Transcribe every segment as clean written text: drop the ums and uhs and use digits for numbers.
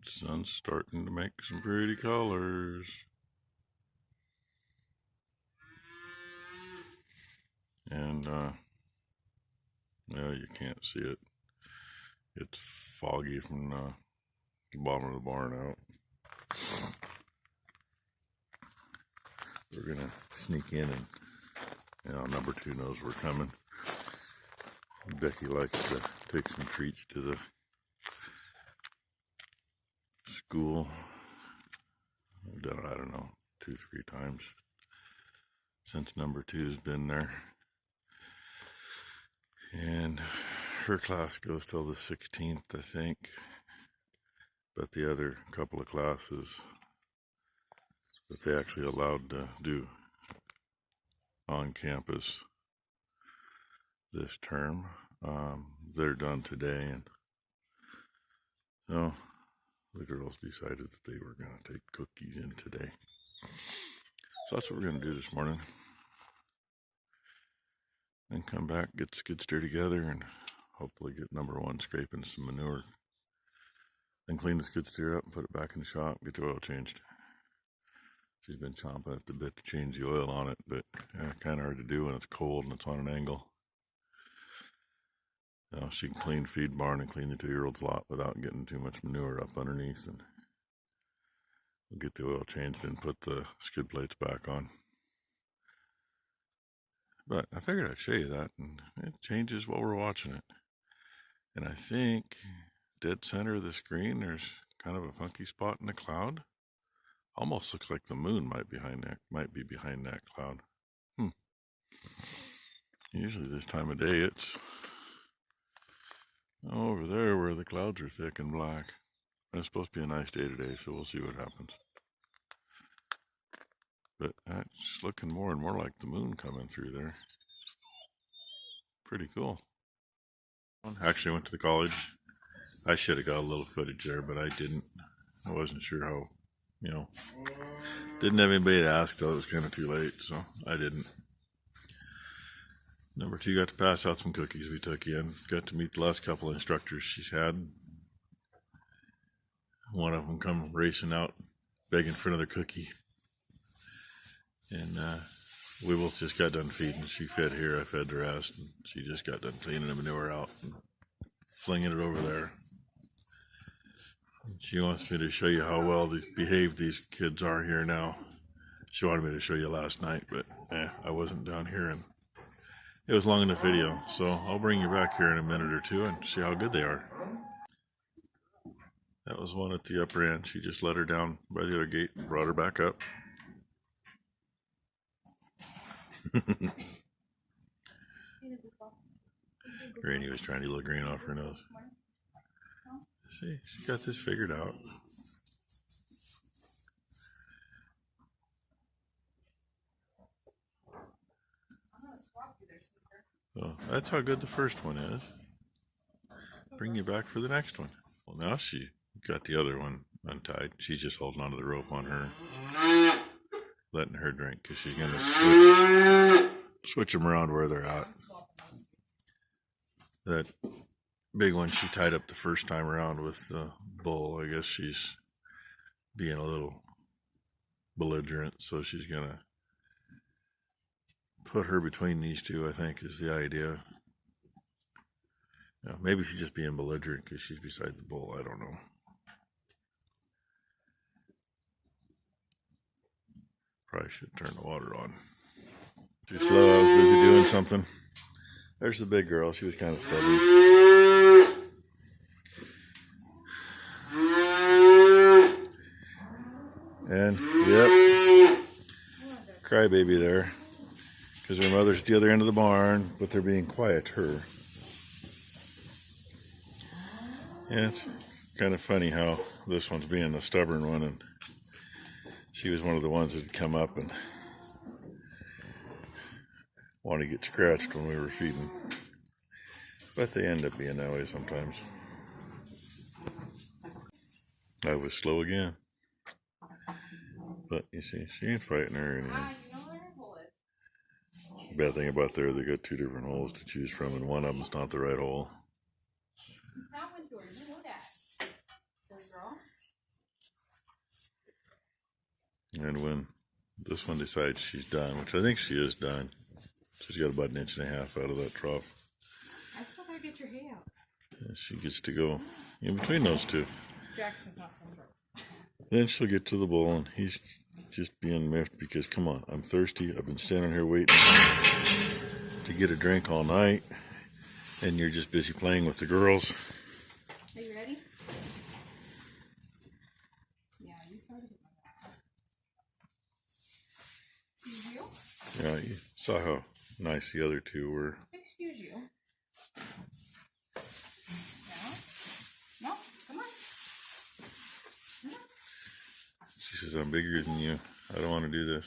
Sun's starting to make some pretty colors. And, you can't see it. It's foggy from the bottom of the barn out. We're gonna sneak in and, number 2 knows we're coming. Becky likes to take some treats to the school. I've done it, I don't know, 2-3 times since number 2's been there. And her class goes till the 16th, I think. But the other couple of classes that they actually allowed to do on campus this term, they're done today. And so the girls decided that they were going to take cookies in today. So that's what we're going to do this morning. Then come back, get the skid steer together, and hopefully get number 1 scraping some manure. Then clean the skid steer up and put it back in the shop, get the oil changed. She's been chomping at the bit to change the oil on it, but kind of hard to do when it's cold and it's on an angle. Now she can clean feed barn and clean the 2-year-old's lot without getting too much manure up underneath, and we'll get the oil changed and put the skid plates back on. But I figured I'd show you that, and it changes while we're watching it. And I think dead center of the screen, there's kind of a funky spot in the cloud. Almost looks like the moon might be behind that cloud. Usually this time of day it's over there where the clouds are thick and black. And it's supposed to be a nice day today, so we'll see what happens. But that's looking more and more like the moon coming through there. Pretty cool. Actually went to the college. I should have got a little footage there, but I didn't. I wasn't sure how, didn't have anybody to ask till it was kind of too late, so I didn't. Number 2 got to pass out some cookies we took in. Got to meet the last couple of instructors she's had. One of them come racing out, begging for another cookie. And we both just got done feeding. She fed here, I fed the rest. And she just got done cleaning the manure out and flinging it over there. She wants me to show you how well behaved these kids are here now. She wanted me to show you last night, but I wasn't down here, and it was long enough video. So I'll bring you back here in a minute or 2 and see how good they are. That was one at the upper end. She just let her down by the other gate and brought her back up. Granny was trying to get a little grain off her nose. See, she got this figured out. So that's how good the first one is. Bring you back for the next one. Well, now she got the other one untied. She's just holding onto the rope on her, letting her drink, because she's going to switch them around where they're at. That big one she tied up the first time around with the bull. I guess she's being a little belligerent, so she's going to put her between these 2, I think, is the idea. Maybe she's just being belligerent because she's beside the bull. I don't know. Probably should turn the water on. Too slow. I was busy doing something. There's the big girl. She was kind of stubborn. And, yep, crybaby there. Because her mother's at the other end of the barn, but they're being quieter. Yeah, it's kind of funny how this one's being the stubborn one, and she was one of the ones that had come up and wanted to get scratched when we were feeding. But they end up being that way sometimes. I was slow again. But you see, she ain't fighting her or anything. Bad thing about there, they got 2 different holes to choose from, and one of them's not the right hole. And when this one decides she's done, which I think she is done, she's got about 1.5 inches out of that trough. I still gotta get your hay out. And she gets to go in between those two. Jackson's not so broke. Then she'll get to the bowl, and he's just being miffed because, come on, I'm thirsty. I've been standing here waiting to get a drink all night, and you're just busy playing with the girls. Are you ready? Yeah, you started it. Excuse you? Yeah, you saw how nice the other two were. Excuse you. No? No? Come on. Come on. She says, I'm bigger than you. I don't want to do this.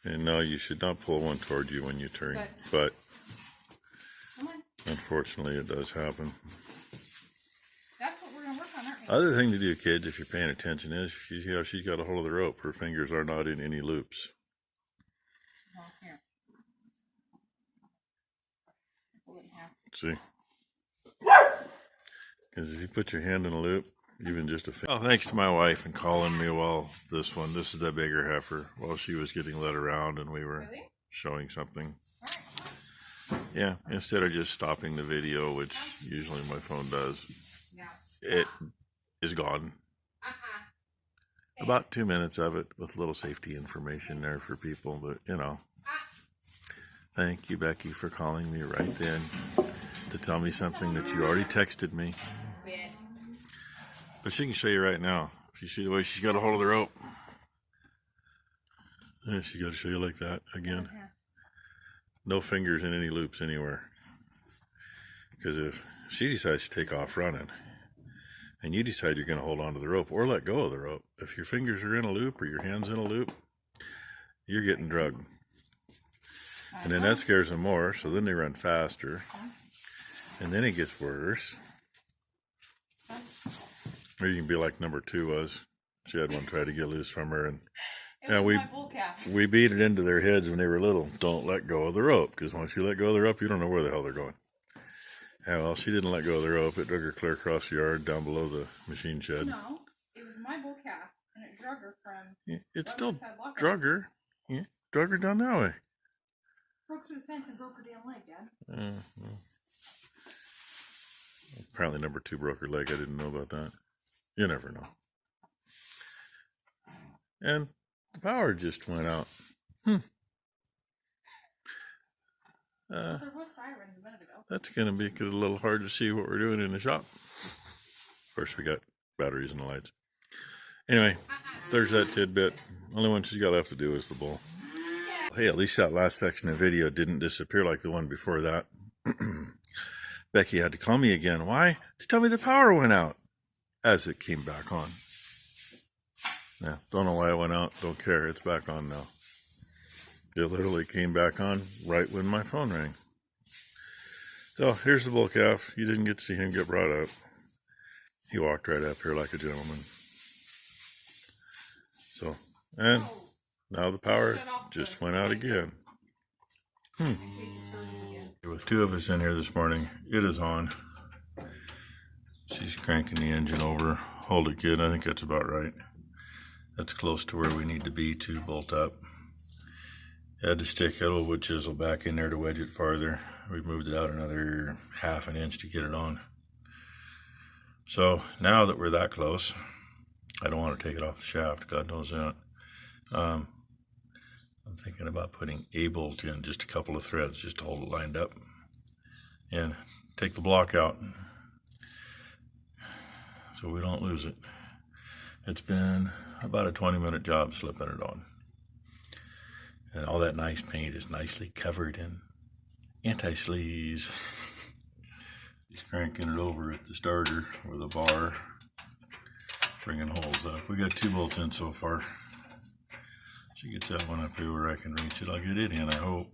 And no, you should not pull one toward you when you turn. But unfortunately, it does happen. That's what we're going to work on, aren't we? Other thing to do, kids, if you're paying attention, is she's got a hold of the rope. Her fingers are not in any loops. Well, here. Pull it in half. See? Because if you put your hand in a loop, even just a finger. Oh, thanks to my wife and calling me while this is the bigger heifer, while she was getting led around and we were showing something. Yeah, instead of just stopping the video, which usually my phone does, it is gone. About 2 minutes of it with a little safety information there for people, but you know. Thank you, Becky, for calling me right then to tell me something that you already texted me. But she can show you right now. If you see the way she's got a hold of the rope. Yeah, she got to show you like that again. No fingers in any loops anywhere. Because if she decides to take off running, and you decide you're going to hold on to the rope or let go of the rope, if your fingers are in a loop or your hand's in a loop, you're getting drugged. And then that scares them more, so then they run faster. And then it gets worse. Or you can be like number 2 was. She had one try to get loose from her, and we beat it into their heads when they were little. Don't let go of the rope, because once you let go of the rope, you don't know where the hell they're going. Yeah, well, she didn't let go of the rope. It drug her clear across the yard down below the machine shed. No, it was my bull calf, and it drug her from... Yeah, it still drug her. Yeah, drug her down that way. Broke through the fence and broke her damn leg, Dad. Well, apparently number 2 broke her leg. I didn't know about that. You never know. And the power just went out. There was sirens a minute ago. That's going to make it a little hard to see what we're doing in the shop. Of course, we got batteries and the lights. Anyway, there's that tidbit. Only one she's got left to do is the bull. Hey, at least that last section of video didn't disappear like the one before that. Becky had to call me again. Why? To tell me the power went out. As it came back on. Yeah, don't know why it went out. Don't care. It's back on now. It literally came back on right when my phone rang. So here's the bull calf. You didn't get to see him get brought up. He walked right up here like a gentleman. So, and now the power just went out again. With 2 of us in here this morning, it is on. She's cranking the engine over. Hold it, kid. I think that's about right. That's close to where we need to be to bolt up. Had to stick a little wood chisel back in there to wedge it farther. We've moved it out another 1/2 inch to get it on. So now that we're that close, I don't want to take it off the shaft. God knows that. I'm thinking about putting a bolt in, just a couple of threads, just to hold it lined up. And take the block out, so we don't lose it. It's been about a 20-minute job slipping it on. And all that nice paint is nicely covered in anti-sleaze. He's cranking it over at the starter with a bar, bringing holes up. We got 2 bolts in so far. She gets that one up here where I can reach it. I'll get it in, I hope.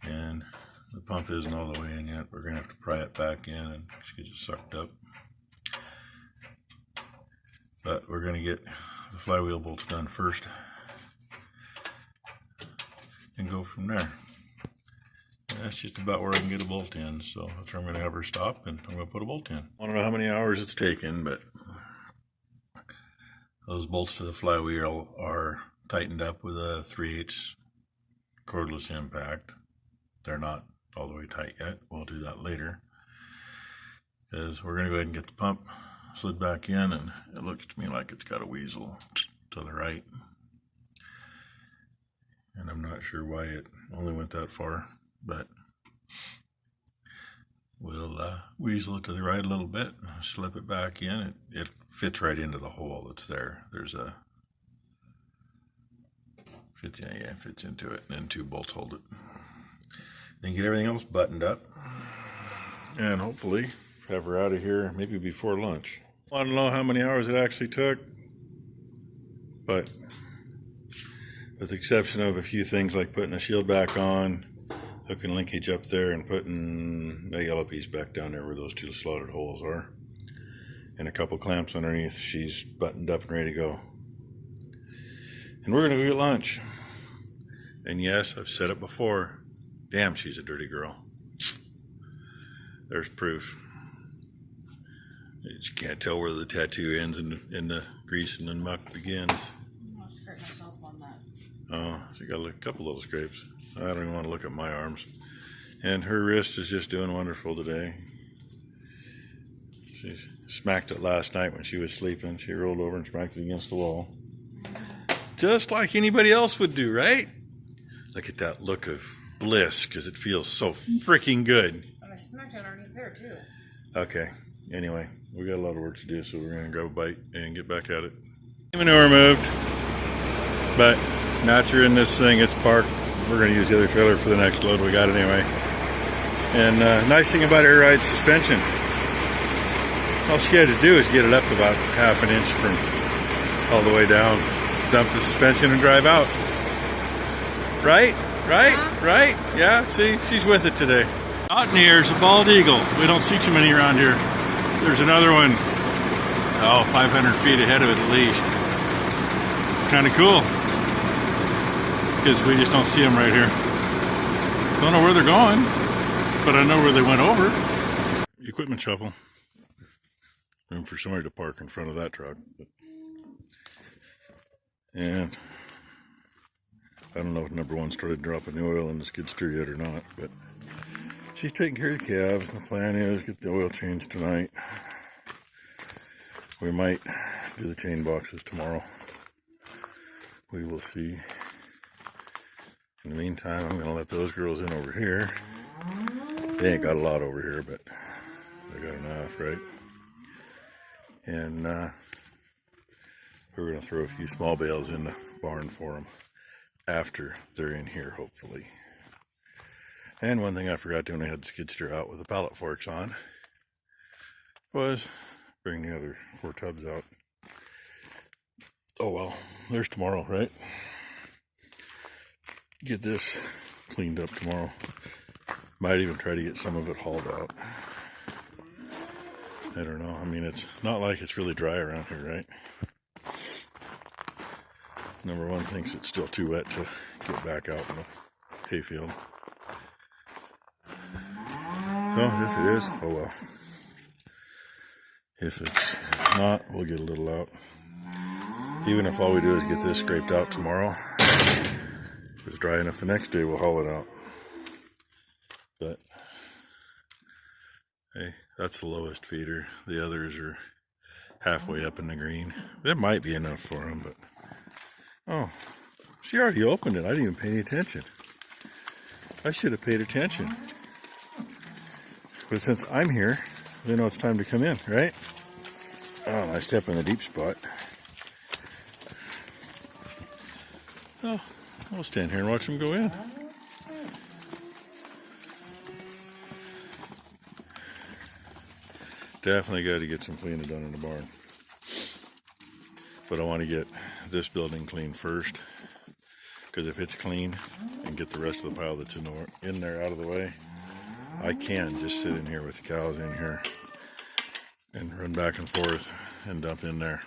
And the pump isn't all the way in yet. We're going to have to pry it back in and get it sucked up. But we're going to get the flywheel bolts done first and go from there. that's just about where I can get a bolt in, so that's where I'm going to have her stop, and I'm going to put a bolt in. I don't know how many hours it's taken, but those bolts to the flywheel are tightened up with a 3/8 cordless impact. They're not all the way tight yet. We'll do that later, because we're going to go ahead and get the pump slid back in, and it looks to me like it's got a weasel to the right. And I'm not sure why it only went that far, but we'll weasel it to the right a little bit, slip it back in. It fits right into the hole that's there. There's a fits into it, and then 2 bolts hold it. Then get everything else buttoned up, and hopefully have her out of here maybe before lunch. I don't know how many hours it actually took, but with the exception of a few things like putting a shield back on, hooking linkage up there, and putting a yellow piece back down there where those 2 slotted holes are, and a couple clamps underneath, she's buttoned up and ready to go. And we're going to go get lunch. And yes, I've said it before, damn, she's a dirty girl. There's proof. You can't tell where the tattoo ends and the grease and the muck begins. I'll scrape myself on that. Oh, she got a couple little scrapes. I don't even want to look at my arms. And her wrist is just doing wonderful today. She smacked it last night when she was sleeping. She rolled over and smacked it against the wall. Just like anybody else would do, right? Look at that look of bliss, because it feels so freaking good. And I smacked it underneath there, too. Okay. Anyway, we got a lot of work to do, so we're going to grab a bite and get back at it. Manure moved, but now that you're in this thing, it's parked. We're going to use the other trailer for the next load. We got it anyway. And nice thing about air ride suspension, all she had to do is get it up about ½ an inch from all the way down, dump the suspension and drive out. Right? Right? Yeah, see, she's with it today. Out in the air is a bald eagle. We don't see too many around here. There's another one, 500 feet ahead of it at least. Kind of cool, because we just don't see them right here. Don't know where they're going, but I know where they went over. Equipment shuffle. Room for somebody to park in front of that truck. And I don't know if number 1 started dropping the oil in the skid steer yet or not, but she's taking care of the calves, and the plan is get the oil changed tonight. We might do the chain boxes tomorrow. We will see. In the meantime, I'm going to let those girls in over here. They ain't got a lot over here, but they got enough, right? And we're going to throw a few small bales in the barn for them after they're in here, hopefully. And one thing I forgot to when I had the skid steer out with the pallet forks on was bring the other 4 tubs out. Oh well, there's tomorrow, right? Get this cleaned up tomorrow. Might even try to get some of it hauled out. I don't know. I mean, it's not like it's really dry around here, right? Number 1 thinks it's still too wet to get back out in the hayfield. So if it is, oh well. If it's not, we'll get a little out. Even if all we do is get this scraped out tomorrow, if it's dry enough the next day, we'll haul it out. But hey, that's the lowest feeder. The others are halfway up in the green. That might be enough for them, but oh, she already opened it. I didn't even pay any attention. I should have paid attention. But since I'm here, they know it's time to come in, right? Oh, I step in the deep spot. Oh, I'll stand here and watch them go in. Definitely got to get some cleaning done in the barn. But I want to get this building clean first, because if it's clean and get the rest of the pile that's in there out of the way, I can just sit in here with the cows in here and run back and forth and dump in there.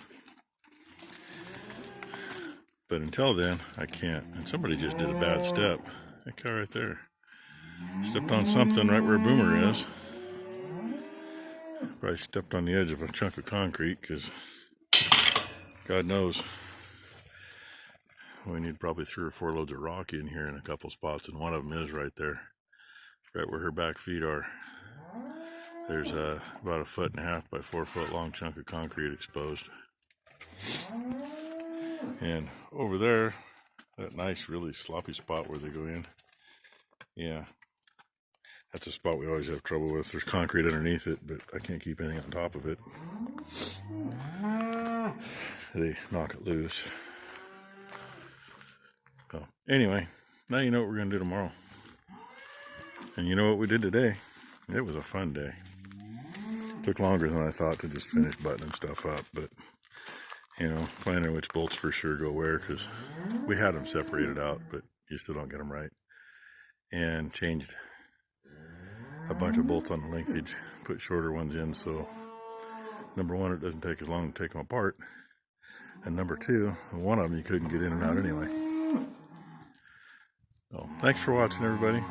But until then, I can't. And somebody just did a bad step. That cow right there. Stepped on something right where Boomer is. Probably stepped on the edge of a chunk of concrete because God knows we need probably 3 or 4 loads of rock in here in a couple spots, and one of them is right there, right where her back feet are. There's about a 1.5 by 4 foot long chunk of concrete exposed. And over there, that nice, really sloppy spot where they go in, yeah, that's a spot we always have trouble with. There's concrete underneath it, but I can't keep anything on top of it. They knock it loose. So anyway, now you know what we're going to do tomorrow. And you know what we did today? It was a fun day. Took longer than I thought to just finish buttoning stuff up, but you know, finding which bolts for sure go where, because we had them separated out, but you still don't get them right. And changed a bunch of bolts on the linkage, put shorter ones in, so number one, it doesn't take as long to take them apart, and number two, one of them you couldn't get in and out anyway. So thanks for watching, everybody.